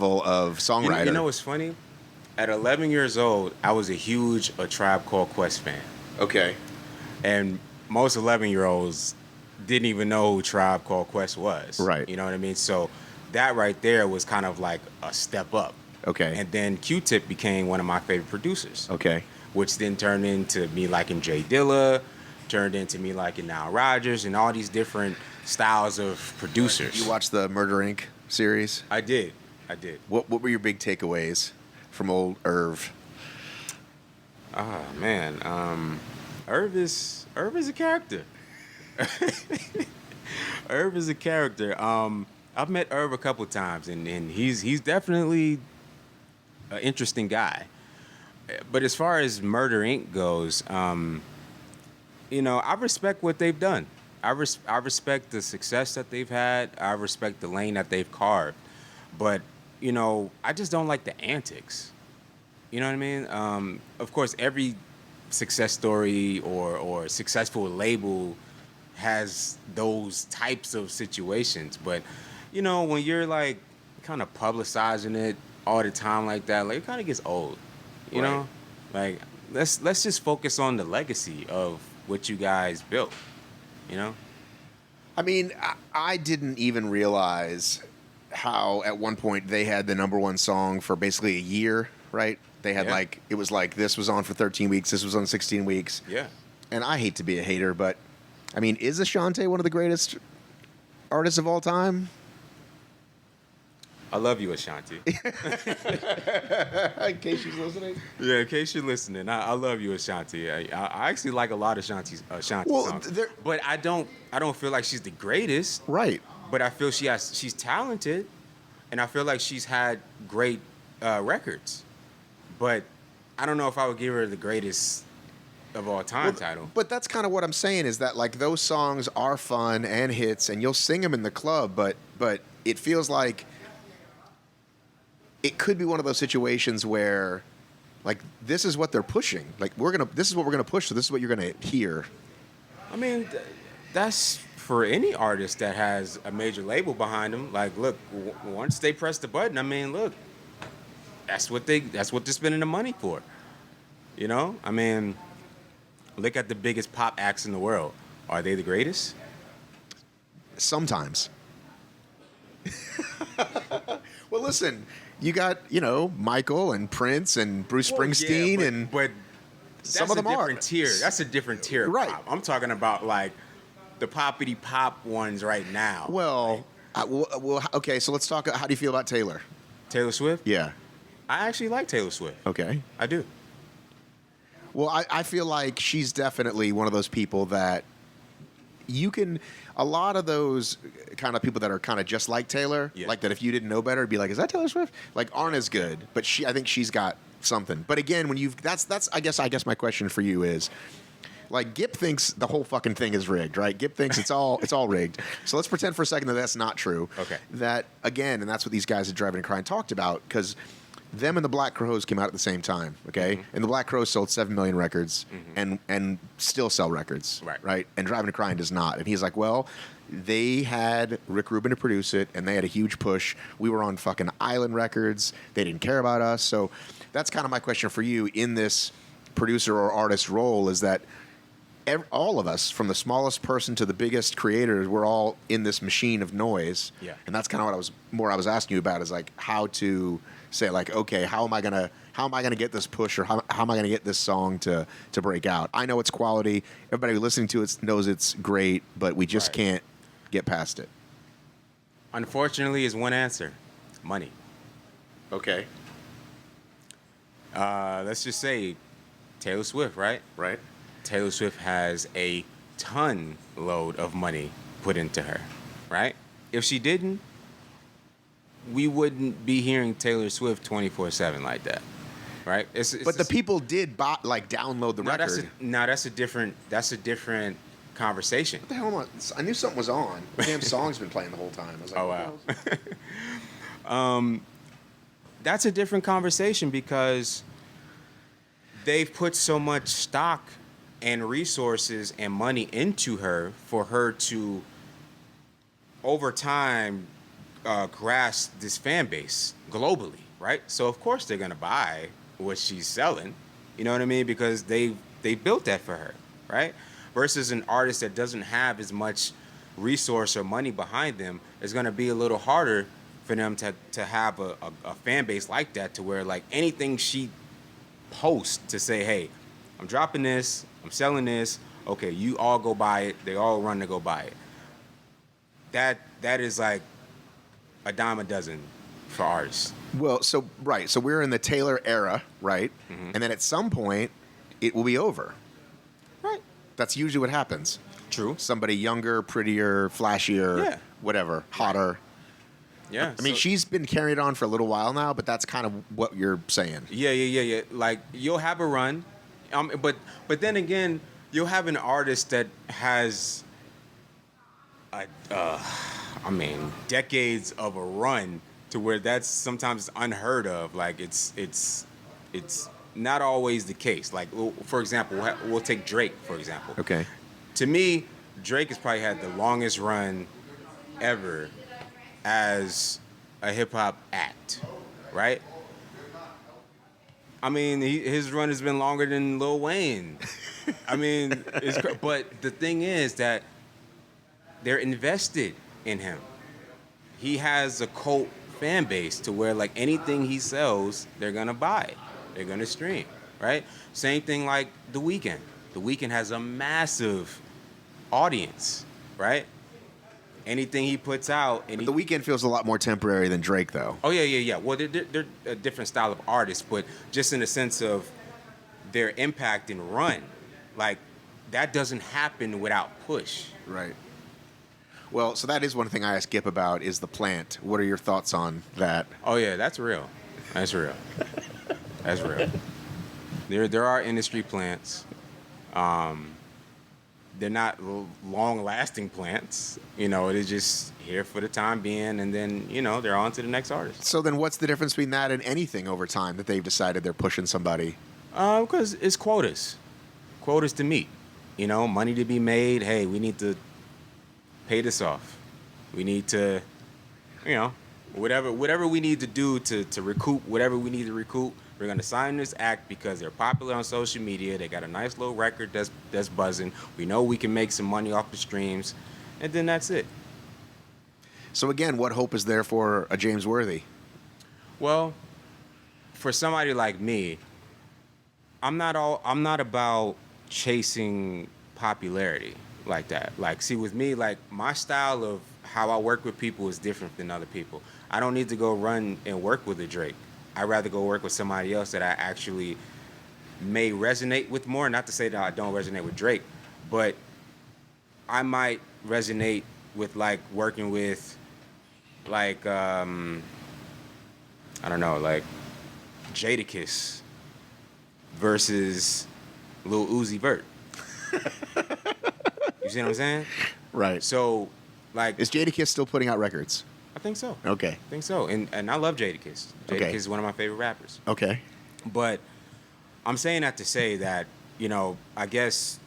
level of songwriter. You know what's funny? At 11 years old, I was a huge A Tribe Called Quest fan. Okay. And most 11-year-olds didn't even know who Tribe Called Quest was. Right. You know what I mean? So that right there was kind of like a step up. Okay. And then Q-Tip became one of my favorite producers. Okay. Which then turned into me liking Jay Dilla, turned into me liking Nile Rodgers, and all these different styles of producers. You watched the Murder Inc. series? I did. What were your big takeaways from old Irv? Oh man, Irv is a character. Irv is a character. I've met Irv a couple times, and he's definitely an interesting guy. But as far as Murder Inc. goes, you know, I respect what they've done. I respect the success that they've had. I respect the lane that they've carved. But, you know, I just don't like the antics. You know what I mean? Of course, every success story or successful label has those types of situations. But, you know, when you're, like, kind of publicizing it all the time like that, like, it kind of gets old. You know? Like, let's just focus on the legacy of what you guys built. You know? I mean, I didn't even realize how at one point they had the number one song for basically a year, right? They had it was like this was on for 13 weeks, this was on 16 weeks. Yeah. And I hate to be a hater, but I mean, is Ashanti one of the greatest artists of all time? I love you, Ashanti. In case she's listening. Yeah, in case you're listening, I love you, Ashanti. I actually like a lot of Ashanti songs, but I don't feel like she's the greatest. Right. But I feel she's talented, and I feel like she's had great records. But I don't know if I would give her the greatest of all time title. But that's kind of what I'm saying is that like those songs are fun and hits, and you'll sing them in the club, but it feels like it could be one of those situations where, like, this is what they're pushing. Like, this is what we're gonna push. So this is what you're gonna hear. I mean, that's for any artist that has a major label behind them. Like, look, once they press the button, I mean, look, that's what they're spending the money for. You know, I mean, look at the biggest pop acts in the world. Are they the greatest? Sometimes. Well, listen. You got, you know, Michael and Prince and Bruce Springsteen, but some of them are. Tier. That's a different tier of right. pop. I'm talking about, like, the poppity pop ones right now. Well, okay, so let's talk. How do you feel about Taylor? Taylor Swift? Yeah. I actually like Taylor Swift. Okay. I do. Well, I feel like she's definitely one of those people that you can, a lot of those kind of people that are kind of just like Taylor, like that if you didn't know better, it'd be like, is that Taylor Swift? Like, aren't as good. But I think she's got something. But again, when that's I guess my question for you is, like, Gipp thinks the whole fucking thing is rigged, right? Gipp thinks it's all rigged. So let's pretend for a second that that's not true. Okay. That, again, and that's what these guys at Driving and Crying talked about, because them and the Black Crowes came out at the same time, okay? Mm-hmm. And the Black Crowes sold 7 million records and still sell records, right? And Driving and Crying does not. And he's like, well, they had Rick Rubin to produce it, and they had a huge push. We were on fucking Island Records. They didn't care about us. So that's kind of my question for you in this producer or artist role, is that all of us, from the smallest person to the biggest creators, we're all in this machine of noise. Yeah. And that's kind of what I was asking you about, is like how to say, like, okay, how am I gonna get this push, or how am I gonna get this song to break out? I know it's quality. Everybody listening to it knows it's great, but we just can't get past it. Unfortunately, is one answer: money. Okay. Let's just say Taylor Swift, right? Right. Taylor Swift has a ton load of money put into her, right? If she didn't, we wouldn't be hearing Taylor Swift 24/7 like that, right? But the people did download the record. That's a different conversation. What the hell I knew something was on. The damn song's been playing the whole time. I was like, oh, wow. That's a different conversation, because they've put so much stock and resources and money into her for her to, over time, grasp this fan base globally, right? So of course they're gonna buy what she's selling. You know what I mean? Because they built that for her, right? Versus an artist that doesn't have as much resource or money behind them, it's gonna be a little harder for them to have a fan base like that, to where like anything she posts to say, hey, I'm dropping this, I'm selling this, okay, you all go buy it, they all run to go buy it. That is like a dime a dozen for artists. Well, so we're in the Taylor era, right? Mm-hmm. And then at some point, it will be over. Right. That's usually what happens. True. Somebody younger, prettier, flashier, whatever, hotter. Yeah. I mean, she's been carried on for a little while now, but that's kind of what you're saying. Yeah. Like, you'll have a run, but then again, you'll have an artist that has, decades of a run, to where that's sometimes unheard of. Like, it's not always the case. Like, for example, we'll take Drake, for example. Okay. To me, Drake has probably had the longest run ever as a hip-hop act, right? I mean, his run has been longer than Lil Wayne. I mean, but the thing is that they're invested in him. He has a cult fan base to where, like, anything he sells, they're gonna buy, they're gonna stream, right? Same thing like The Weeknd. The Weeknd has a massive audience, right? Anything he puts out, but The Weeknd feels a lot more temporary than Drake, though. Oh yeah. Well, they're a different style of artists, but just in the sense of their impact and run, like, that doesn't happen without push. Right. Well, so that is one thing I asked Gipp about, is the plant. What are your thoughts on that? Oh yeah, that's real. That's real. That's real. There are industry plants. They're not long-lasting plants. You know, they're just here for the time being, and then, you know, they're on to the next artist. So then what's the difference between that and anything over time that they've decided they're pushing somebody? Because it's quotas. Quotas to meet. You know, money to be made. Hey, we need to pay this off. We need to, you know, whatever we need to do to recoup whatever we need to recoup. We're going to sign this act because they're popular on social media. They got a nice little record that's buzzing. We know we can make some money off the streams, and then that's it. So again, what hope is there for a James Worthy? Well, for somebody like me, I'm not about chasing popularity like that. Like, see, with me, like, my style of how I work with people is different than other people. I don't need to go run and work with a Drake. I'd rather go work with somebody else that I actually may resonate with more. Not to say that I don't resonate with Drake, but I might resonate with, like, working with, like, I don't know, like Jadakiss versus Lil Uzi Vert. You see what I'm saying? Right. So, like, is Jadakiss still putting out records? I think so. Okay. I think so. And I love Jadakiss. Jadakiss is one of my favorite rappers. Okay. But I'm saying that to say that, you know, I guess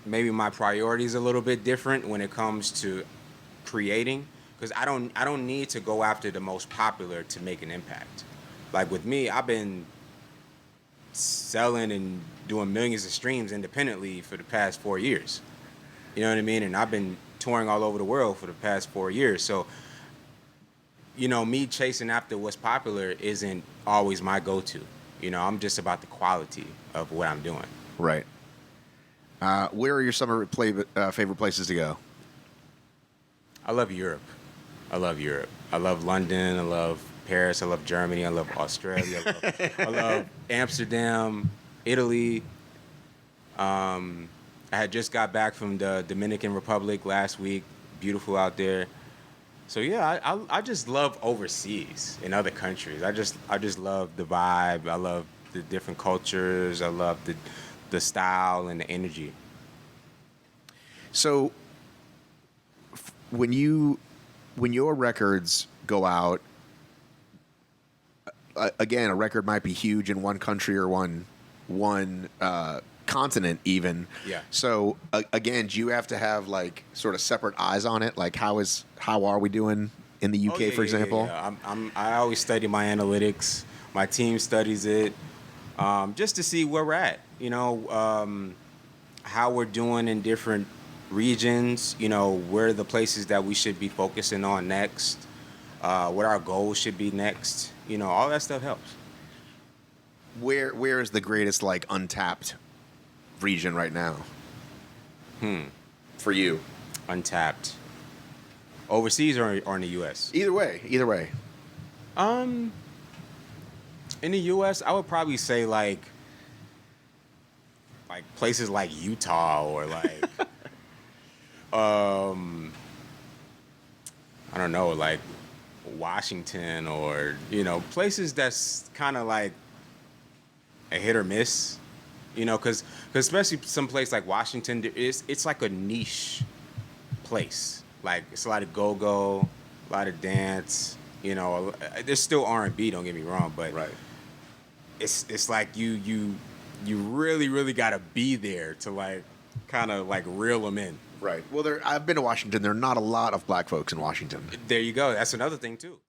maybe my priorities a little bit different when it comes to creating, because I don't need to go after the most popular to make an impact. Like, with me, I've been selling and doing millions of streams independently for the past 4 years. You know what I mean? And I've been touring all over the world for the past 4 years. So, you know, me chasing after what's popular isn't always my go-to. You know, I'm just about the quality of what I'm doing. Right. Where are your summer favorite places to go? I love Europe. I love London. I love Paris. I love Germany. I love Australia. I love Amsterdam, Italy. I had just got back from the Dominican Republic last week. Beautiful out there. So yeah, I just love overseas in other countries. I just love the vibe. I love the different cultures. I love the style and the energy. So when your records go out, again, a record might be huge in one country or one continent even. Yeah. So again, do you have to have like sort of separate eyes on it? Like how are we doing in the UK, for example? Yeah. I always study my analytics. My team studies it, just to see where we're at. You know, how we're doing in different regions. You know, where are the places that we should be focusing on next. What our goals should be next. You know, all that stuff helps. Where is the greatest like untapped region right now? For you, Untapped. Overseas or in the U.S.? Either way. In the U.S., I would probably say like places like Utah or like I don't know, like Washington, or you know, places that's kind of like a hit or miss. You know, because especially some place like Washington, it's like a niche place. Like it's a lot of go-go, a lot of dance. You know, there's still R&B. Don't get me wrong, but Right. It's like you really gotta be there to like kind of like reel them in. Right. Well, I've been to Washington. There are not a lot of black folks in Washington. There you go. That's another thing too.